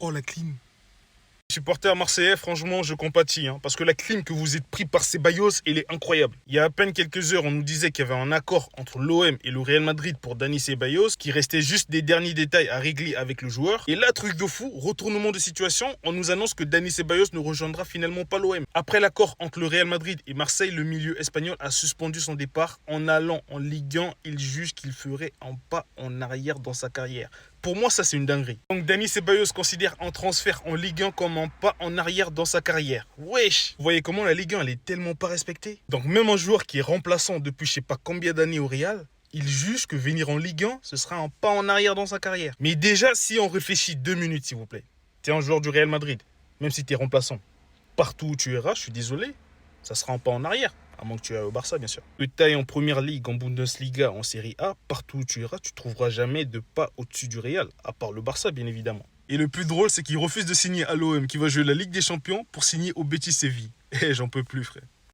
Oh, la clim. Supporter marseillais, franchement, je compatis, parce que la clim que vous êtes pris par Ceballos, elle est incroyable. Il y a à peine quelques heures, on nous disait qu'il y avait un accord entre l'OM et le Real Madrid pour Dani Ceballos, qu'il restait juste des derniers détails à régler avec le joueur. Et là, truc de fou, retournement de situation, on nous annonce que Dani Ceballos ne rejoindra finalement pas l'OM. Après l'accord entre le Real Madrid et Marseille, le milieu espagnol a suspendu son départ. En allant en Ligue 1, il juge qu'il ferait un pas en arrière dans sa carrière. Pour moi, ça, c'est une dinguerie. Donc, Dani Ceballos considère un transfert en Ligue 1 comme un pas en arrière dans sa carrière. Wesh! Vous voyez comment la Ligue 1, elle est tellement pas respectée? Donc, même un joueur qui est remplaçant depuis je sais pas combien d'années au Real, il juge que venir en Ligue 1, ce sera un pas en arrière dans sa carrière. Mais déjà, si on réfléchit 2 minutes, s'il vous plaît. T'es un joueur du Real Madrid, même si t'es remplaçant. Partout où tu iras, je suis désolé, ça sera un pas en arrière. À moins que tu ailles au Barça, bien sûr. Que tu ailles en Première Ligue, en Bundesliga, en Serie A, partout où tu iras, tu trouveras jamais de pas au-dessus du Real, à part le Barça, bien évidemment. Et le plus drôle, c'est qu'il refuse de signer à l'OM, qui va jouer la Ligue des Champions, pour signer au Betis Séville. Eh, j'en peux plus, frère.